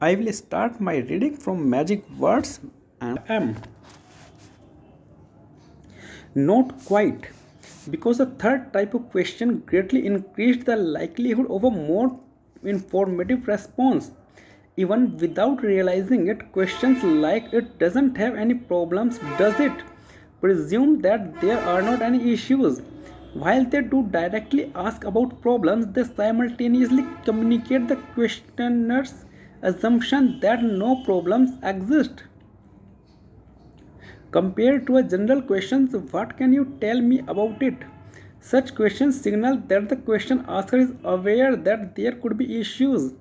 I will start my reading from magic words and am not quite, because the third type of question greatly increased the likelihood of a more informative response. Even without realizing it, questions like it doesn't have any problems, does it? Presume that there are not any issues. While they do directly ask about problems, they simultaneously communicate the questioner's assumption that no problems exist. Compared to a general question, what can you tell me about it? Such questions signal that the question asker is aware that there could be issues,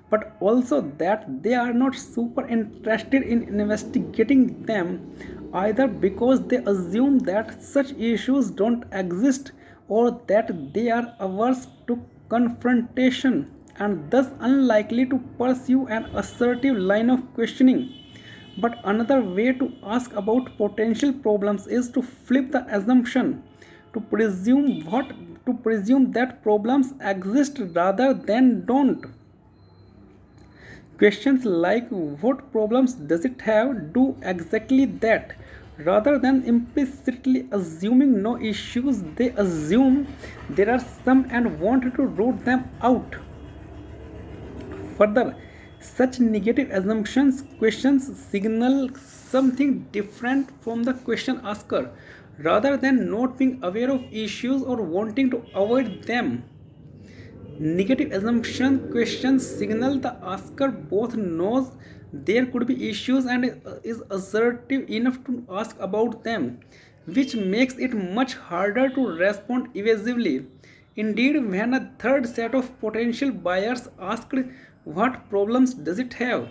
but also that they are not super interested in investigating them, either because they assume that such issues don't exist or that they are averse to confrontation and thus unlikely to pursue an assertive line of questioning. But another way to ask about potential problems is to flip the assumption, to presume what to presume that problems exist rather than don't. Questions like what problems does it have do exactly that. Rather than implicitly assuming no issues, they assume there are some and want to root them out. Further, such negative assumptions questions signal something different from the question asker. Rather than not being aware of issues or wanting to avoid them, negative assumption questions signal the asker both knows there could be issues and is assertive enough to ask about them, which makes it much harder to respond evasively. Indeed, when a third set of potential buyers asked what problems does it have,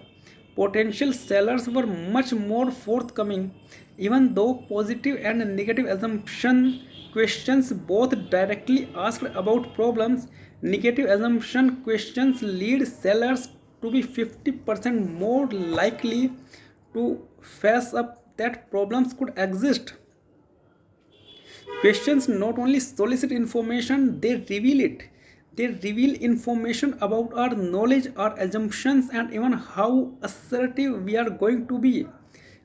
potential sellers were much more forthcoming, even though positive and negative assumption questions both directly asked about problems. Negative assumption questions lead sellers to be 50% more likely to face up that problems could exist. Questions not only solicit information, they reveal it. They reveal information about our knowledge, our assumptions, and even how assertive we are going to be.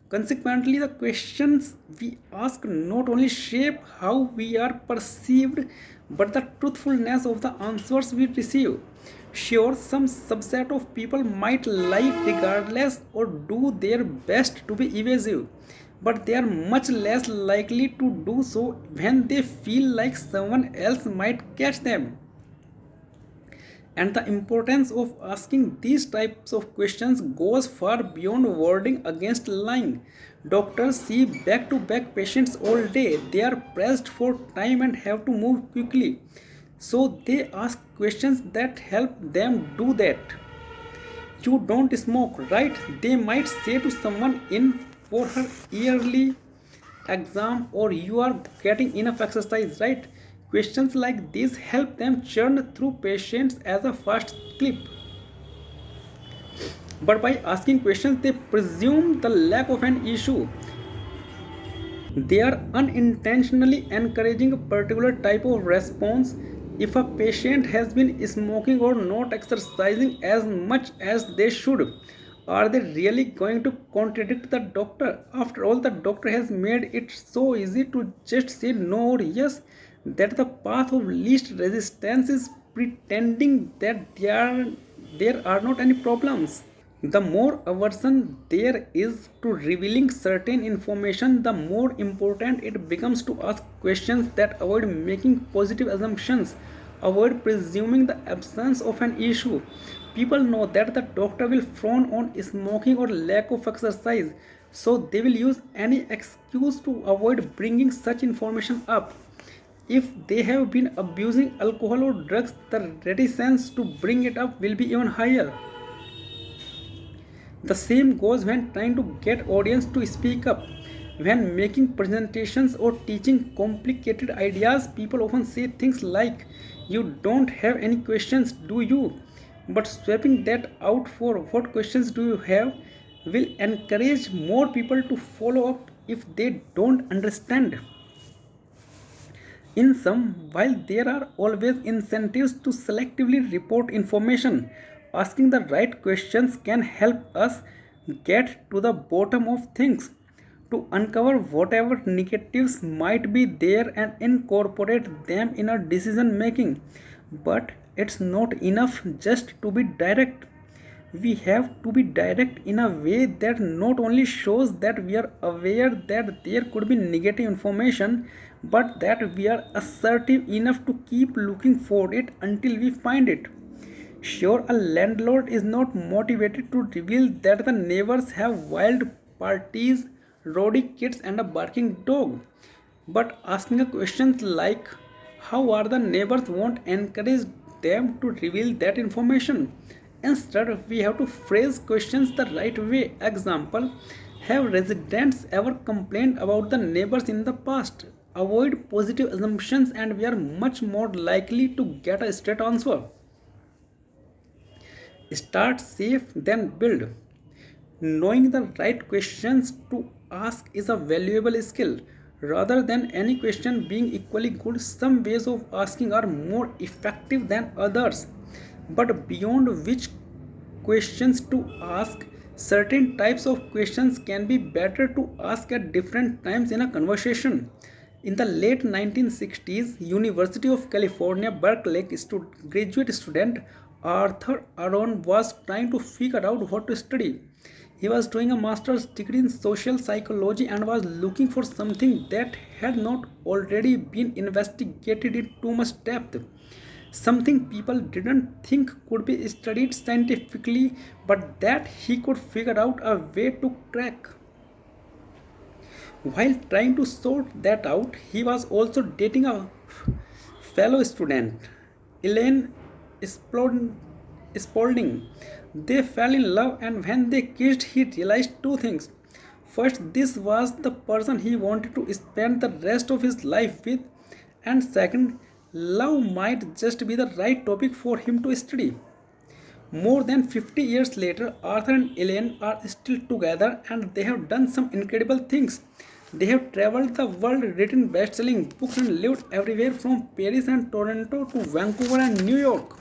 Consequently, the questions we ask not only shape how we are perceived, but the truthfulness of the answers we receive. Sure, some subset of people might lie regardless or do their best to be evasive, but they are much less likely to do so when they feel like someone else might catch them. And the importance of asking these types of questions goes far beyond warding against lying. Doctors see back to back patients all day. They are pressed for time and have to move quickly. So they ask questions that help them do that. You don't smoke, right? They might say to someone in for her yearly exam, or you are getting enough exercise, right? Questions like these help them churn through patients as a fast clip. But by asking questions, they presume the lack of an issue. They are unintentionally encouraging a particular type of response. If a patient has been smoking or not exercising as much as they should, are they really going to contradict the doctor? After all, the doctor has made it so easy to just say no or yes that the path of least resistance is pretending that there are not any problems. The more aversion there is to revealing certain information, the more important it becomes to ask questions that avoid making positive assumptions, avoid presuming the absence of an issue. People know that the doctor will frown on smoking or lack of exercise, so they will use any excuse to avoid bringing such information up. If they have been abusing alcohol or drugs, the reticence to bring it up will be even higher. The same goes when trying to get audience to speak up. When making presentations or teaching complicated ideas, people often say things like, "You don't have any questions, do you?" But swapping that out for "What questions do you have?" will encourage more people to follow up if they don't understand. While there are always incentives to selectively report information, Asking the right questions can help us get to the bottom of things, to uncover whatever negatives might be there and incorporate them in our decision making. But it's not enough just to be direct. We have to be direct in a way that not only shows that we are aware that there could be negative information, but that we are assertive enough to keep looking for it until we find it. Sure, a landlord is not motivated to reveal that the neighbors have wild parties, rowdy kids, and a barking dog. But asking a question like how are the neighbors won't encourage them to reveal that information. Instead, we have to phrase questions the right way. Example, have residents ever complained about the neighbors in the past? Avoid positive assumptions and we are much more likely to get a straight answer. Start safe, then build. Knowing the right questions to ask is a valuable skill. Rather than any question being equally good, some ways of asking are more effective than others. But beyond which questions to ask, certain types of questions can be better to ask at different times in a conversation. In the late 1960s, University of California, Berkeley graduate student Arthur Aron was trying to figure out what to study. He was doing a master's degree in social psychology and was looking for something that had not already been investigated in too much depth. Something people didn't think could be studied scientifically, but that he could figure out a way to crack. While trying to sort that out, he was also dating a fellow student, Elaine Spaulding. They fell in love, and when they kissed, he realized two things. First, this was the person he wanted to spend the rest of his life with, and second, love might just be the right topic for him to study. More than 50 years later, Arthur and Elaine are still together and they have done some incredible things. They have traveled the world, written best selling books, and lived everywhere from Paris and Toronto to Vancouver and New York.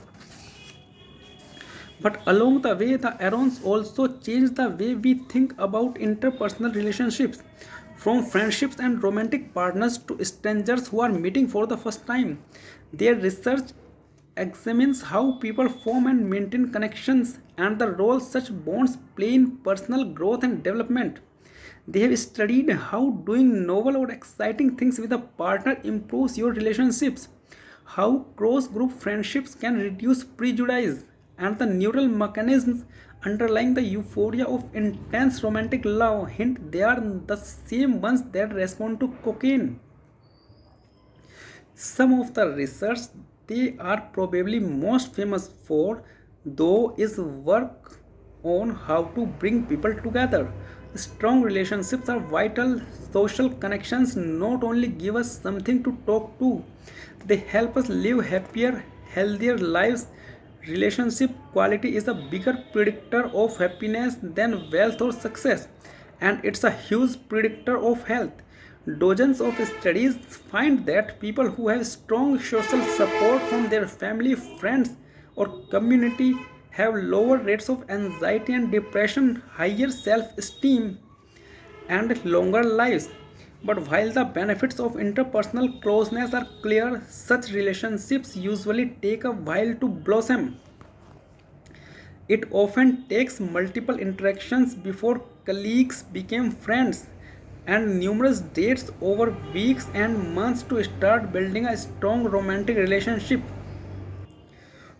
But along the way, the Arons also changed the way we think about interpersonal relationships. From friendships and romantic partners to strangers who are meeting for the first time. Their research examines how people form and maintain connections and the role such bonds play in personal growth and development. They have studied how doing novel or exciting things with a partner improves your relationships, how cross group friendships can reduce prejudice, and the neural mechanisms underlying the euphoria of intense romantic love. Hint, they are the same ones that respond to cocaine. Some of the research they are probably most famous for, though, is work on how to bring people together. Strong relationships are vital. Social connections not only give us something to talk to, they help us live happier, healthier lives. Relationship quality is a bigger predictor of happiness than wealth or success, and it's a huge predictor of health. Dozens of studies find that people who have strong social support from their family, friends, or community have lower rates of anxiety and depression, higher self esteem, and longer lives. But while the benefits of interpersonal closeness are clear, such relationships usually take a while to blossom. It often takes multiple interactions before colleagues become friends and numerous dates over weeks and months to start building a strong romantic relationship.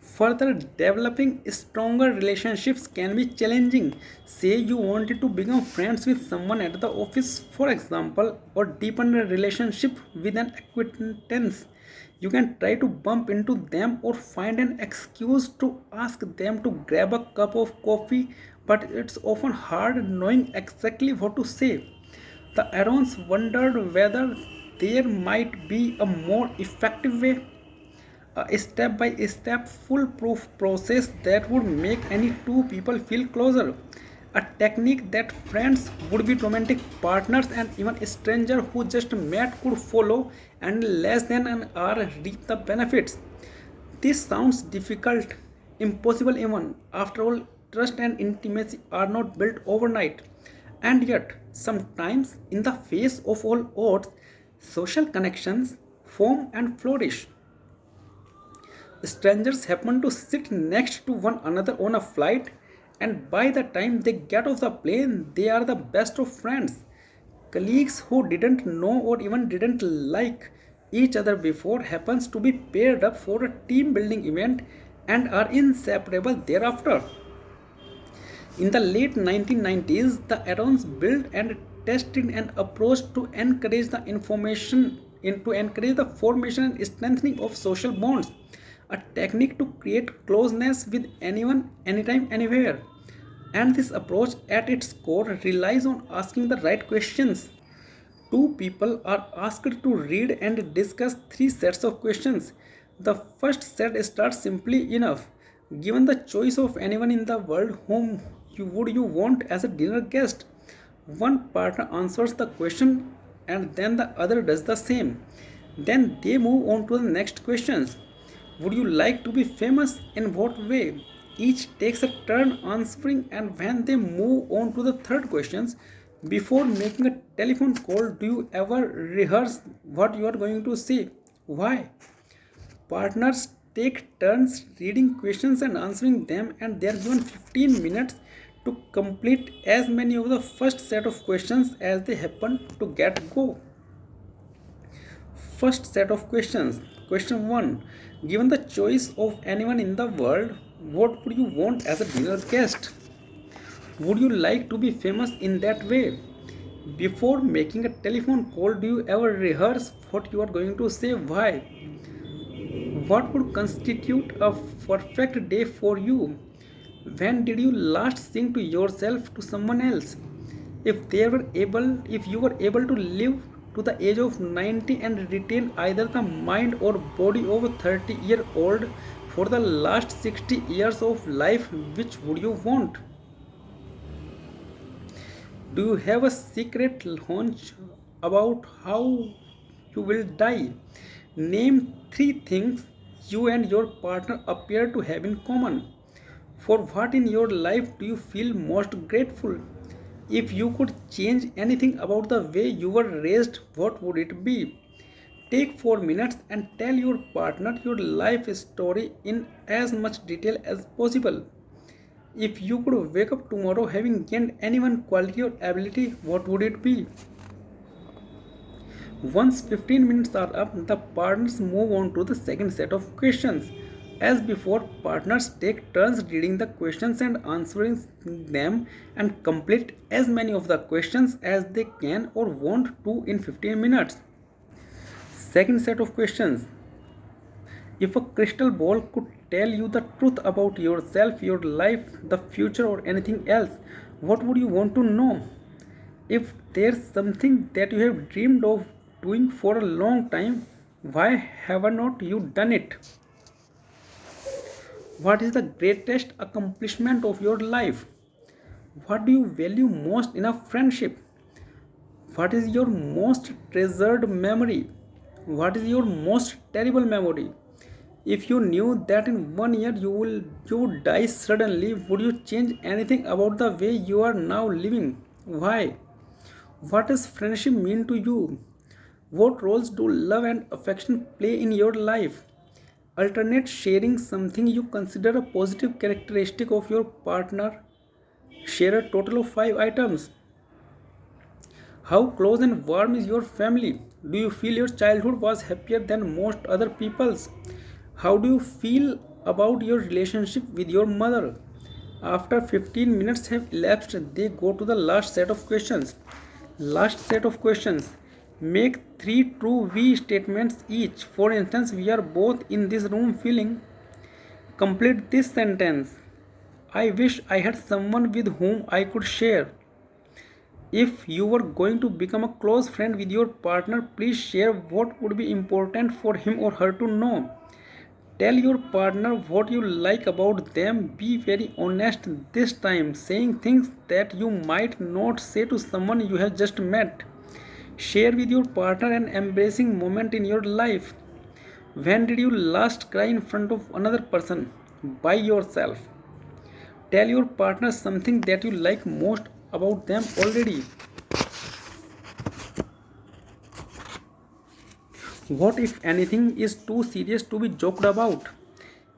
Further, developing stronger relationships can be challenging. Say you wanted to become friends with someone at the office, for example, or deepen a relationship with an acquaintance. You can try to bump into them or find an excuse to ask them to grab a cup of coffee, but it's often hard knowing exactly what to say. The Arons wondered whether there might be a more effective way, a step by step foolproof process that would make any two people feel closer. A technique that friends, would be romantic partners, and even a stranger who just met could follow and in less than an hour reap the benefits. This sounds difficult impossible even. After all, trust and intimacy are not built overnight. And yet, sometimes, in the face of all odds, social connections form and flourish. Strangers happen to sit next to one another on a flight, and by the time they get off the plane, they are the best of friends. Colleagues who didn't know or even didn't like each other before happens to be paired up for a team building event and are inseparable thereafter. In the late 1990s, the Arons built and tested an approach to encourage to encourage the formation and strengthening of social bonds, a technique to create closeness with anyone, anytime, anywhere. And this approach at its core relies on asking the right questions. Two people are asked to read and discuss three sets of questions. The first set starts simply enough. Given the choice of anyone in the world whom you want as a dinner guest, one partner answers the question and then the other does the same. Then they move on to the next questions. Would you like to be famous? In what way? Each takes a turn answering, and when they move on to the third questions, before making a telephone call, do you ever rehearse what you are going to say? Why? Partners take turns reading questions and answering them, and they are given 15 minutes to complete as many of the first set of questions as they happen to get go. First set of questions. Question 1. Given the choice of anyone in the world, what would you want as a dinner guest? Would you like to be famous in that way? Before making a telephone call, do you ever rehearse what you are going to say? Why? What would constitute a perfect day for you? When did you last sing to yourself to someone else? If you were able to live to the age of 90 and retain either the mind or body of a 30-year-old for the last 60 years of life, which would you want? Do you have a secret hunch about how you will die? Name three things you and your partner appear to have in common. For what in your life do you feel most grateful? If you could change anything about the way you were raised, what would it be? Take 4 minutes and tell your partner your life story in as much detail as possible. If you could wake up tomorrow having gained any one quality or ability, what would it be? Once 15 minutes are up, the partners move on to the second set of questions. As before, partners take turns reading the questions and answering them and complete as many of the questions as they can or want to in 15 minutes. Second set of questions. If a crystal ball could tell you the truth about yourself, your life, the future, or anything else, what would you want to know? If there's something that you have dreamed of doing for a long time, why have not you done it? What is the greatest accomplishment of your life? What do you value most in a friendship? What is your most treasured memory? What is your most terrible memory? If you knew that in 1 year you would die suddenly, would you change anything about the way you are now living? Why? What does friendship mean to you? What roles do love and affection play in your life? Alternate sharing something you consider a positive characteristic of your partner. Share a total of 5 items. How close and warm is your family? Do you feel your childhood was happier than most other people's? How do you feel about your relationship with your mother? After 15 minutes have elapsed, they go to the last set of questions. Last set of questions. Make 3 true we statements each. For instance, we are both in this room feeling. Complete this sentence. I wish I had someone with whom I could share. If you were going to become a close friend with your partner, please share what would be important for him or her to know. Tell your partner what you like about them. Be very honest this time, saying things that you might not say to someone you have just met. Share with your partner an embracing moment in your life. When did you last cry in front of another person? by yourself. Tell your partner something that you like most about them already. What, if anything, is too serious to be joked about?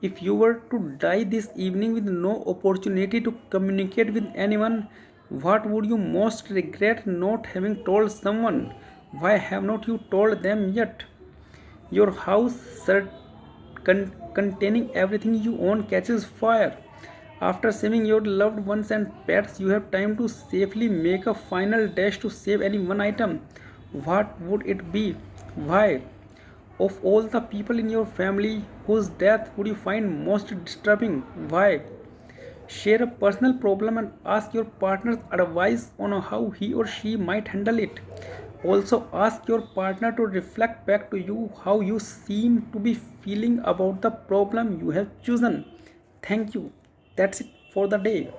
If you were to die this evening with no opportunity to communicate with anyone, what would you most regret not having told someone? Why have not you told them yet? Your house containing everything you own catches fire. After saving your loved ones and pets, you have time to safely make a final dash to save any one item. What would it be? Why? Of all the people in your family, whose death would you find most disturbing? Why? Share a personal problem and ask your partner's advice on how he or she might handle it. Also, ask your partner to reflect back to you how you seem to be feeling about the problem you have chosen. Thank you. That's it for the day.